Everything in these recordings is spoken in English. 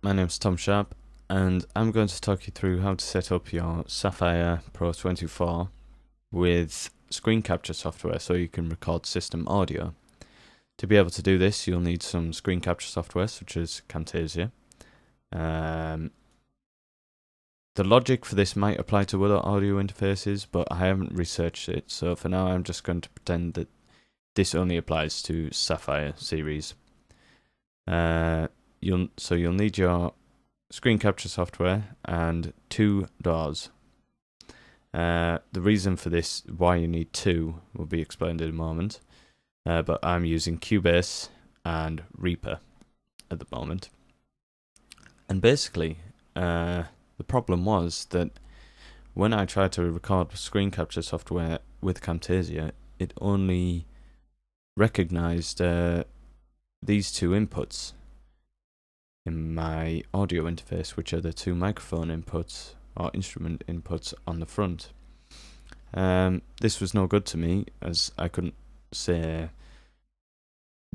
my name's Tom Sharp, and I'm going to talk you through how to set up your Saffire Pro 24 with screen capture software so you can record system audio. To be able to do this, you'll need some screen capture software such as Camtasia. The logic for this might apply to other audio interfaces, but I haven't researched it, so for now I'm just going to pretend that this only applies to Saffire series. You'll need your screen capture software and two DAWs. The reason for this, why you need two, will be explained in a moment. But I'm using Cubase and Reaper at the moment. And basically, the problem was that when I tried to record screen capture software with Camtasia, it only recognized these two inputs in my audio interface, which are the two microphone inputs or instrument inputs on the front. This was no good to me, as I couldn't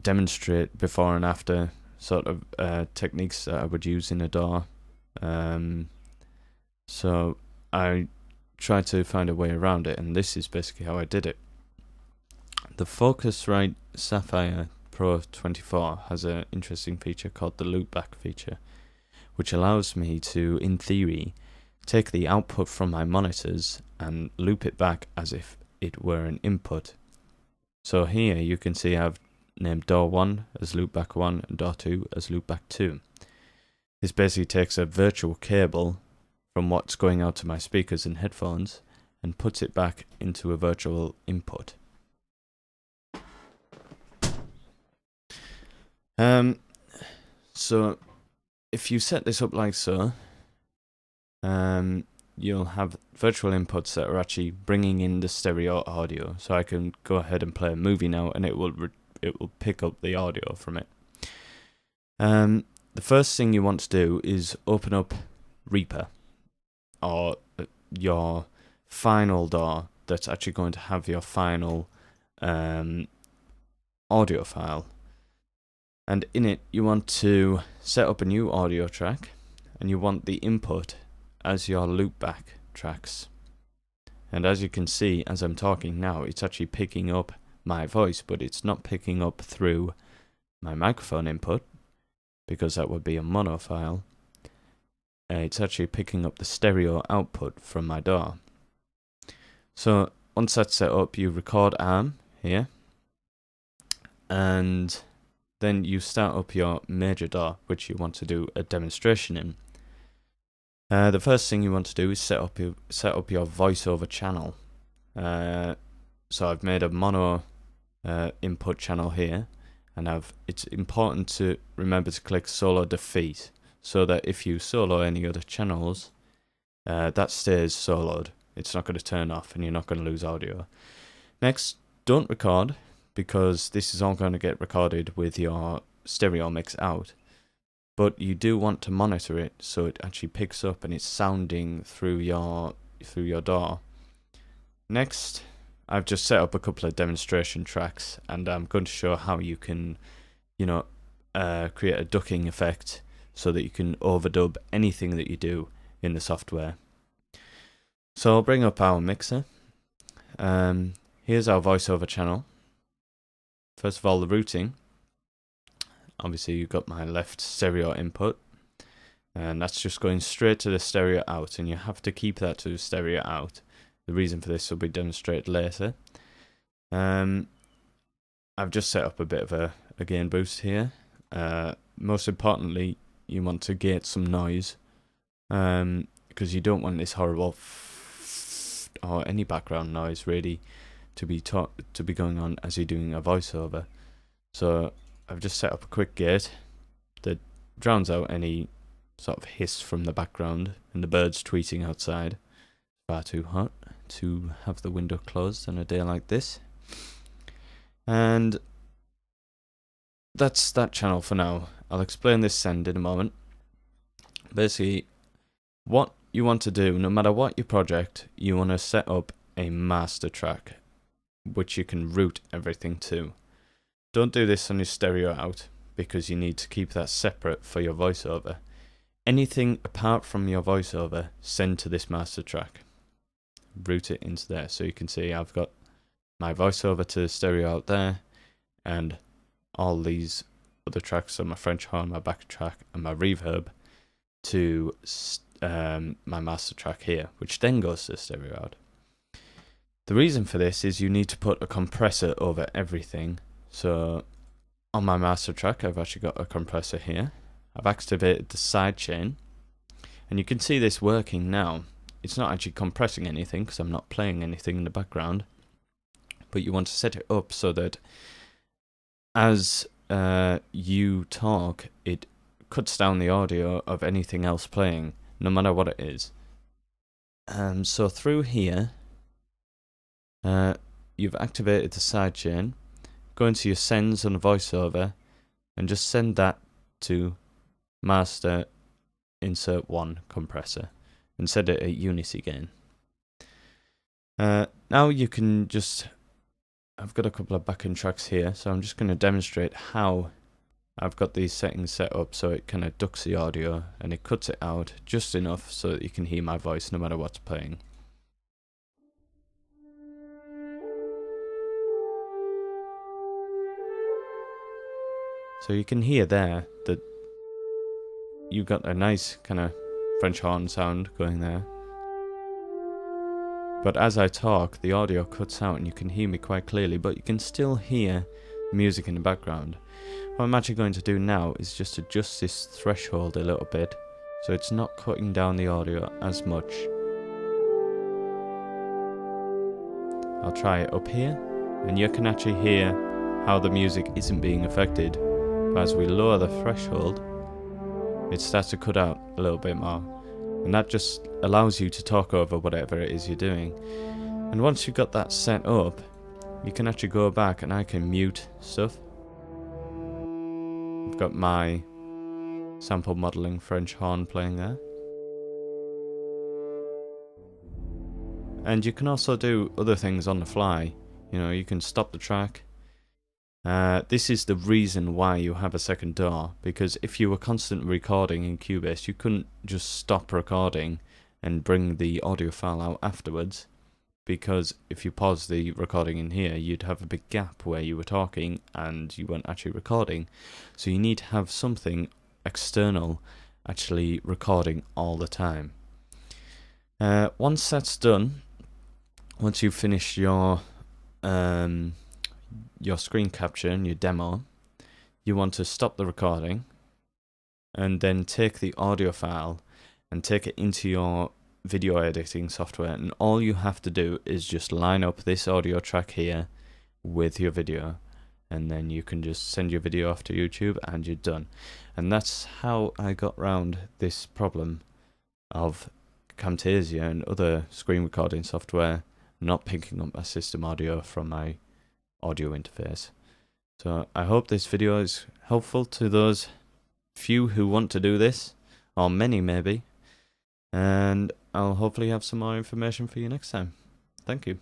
demonstrate before and after sort of techniques that I would use in a DAW. So I tried to find a way around it, and this is basically how I did it. The Focusrite Saffire Pro 24 has an interesting feature called the loopback feature, which allows me to, in theory, take the output from my monitors and loop it back as if it were an input. So here you can see I've named DAW 1 as loopback 1 and DAW 2 as loopback 2. This basically takes a virtual cable from what's going out to my speakers and headphones and puts it back into a virtual input. So if you set this up like so, you'll have virtual inputs that are actually bringing in the stereo audio. So I can go ahead and play a movie now, and it will pick up the audio from it. The first thing you want to do is open up Reaper, or your final DAW that's actually going to have your final audio file. And in it, you want to set up a new audio track, and you want the input as your loopback tracks. And as you can see, as I'm talking now, it's actually picking up my voice, but it's not picking up through my microphone input, because that would be a mono file. It's actually picking up the stereo output from my DAW. So once that's set up, you record arm here, and then you start up your major DAW, which you want to do a demonstration in. The first thing you want to do is set up your voiceover channel. So I've made a mono input channel here, and it's important to remember to click solo defeat, so that if you solo any other channels, that stays soloed. It's not going to turn off, and you're not going to lose audio. Next, don't record, because this is all going to get recorded with your stereo mix out. But you do want to monitor it so it actually picks up and it's sounding through your DAW. Next, I've just set up a couple of demonstration tracks, and I'm going to show how you can, create a ducking effect so that you can overdub anything that you do in the software. So I'll bring up our mixer. Here's our voiceover channel. First of all, the routing. Obviously, you've got my left stereo input, and that's just going straight to the stereo out, and you have to keep that to the stereo out. The reason for this will be demonstrated later. I've just set up a bit of a gain boost here. Most importantly, you want to gate some noise, because you don't want this horrible or any background noise really to be going on as you're doing a voiceover. So I've just set up a quick gate that drowns out any sort of hiss from the background and the birds tweeting outside. Far too hot to have the window closed on a day like this. And that's that channel for now. I'll explain this send in a moment. Basically, what you want to do, no matter what your project, you want to set up a master track, which you can route everything to. Don't do this on your stereo out, because you need to keep that separate for your voiceover. anything apart from your voiceover, send to this master track. Route it into there. So you can see I've got my voiceover to stereo out there, and all these other tracks, so my French horn, my backtrack, and my reverb to my master track here, which then goes to stereo out. The reason for this is you need to put a compressor over everything. So on my master track, I've actually got a compressor here. I've activated the sidechain, and you can see this working now. It's not actually compressing anything because I'm not playing anything in the background, but you want to set it up so that as you talk, it cuts down the audio of anything else playing, no matter what it is. So through here, you've activated the sidechain. Go into your sends on the voiceover and just send that to master insert 1 compressor and set it at unity gain. Now you can just, I've got a couple of backing tracks here, so I'm just going to demonstrate how I've got these settings set up so it kind of ducks the audio and it cuts it out just enough so that you can hear my voice no matter what's playing. So you can hear there that you've got a nice kind of French horn sound going there. But as I talk, the audio cuts out and you can hear me quite clearly, but you can still hear music in the background. What I'm actually going to do now is just adjust this threshold a little bit so it's not cutting down the audio as much. I'll try it up here, and you can actually hear how the music isn't being affected. But as we lower the threshold, it starts to cut out a little bit more, and that just allows you to talk over whatever it is you're doing. And once you've got that set up, you can actually go back and I can mute stuff. I've got my sample modeling French horn playing there. And you can also do other things on the fly. You know, you can stop the track. This is the reason why you have a second DAW, because if you were constantly recording in Cubase, you couldn't just stop recording and bring the audio file out afterwards, because if you pause the recording in here, you'd have a big gap where you were talking and you weren't actually recording. So you need to have something external actually recording all the time. Once that's done, once you've finished your screen capture and your demo, you want to stop the recording and then take the audio file and take it into your video editing software, and all you have to do is just line up this audio track here with your video, and then you can just send your video off to YouTube and you're done. And that's how I got around this problem of Camtasia and other screen recording software not picking up my system audio from my audio interface. So I hope this video is helpful to those few who want to do this, or many maybe, and I'll hopefully have some more information for you next time. Thank you.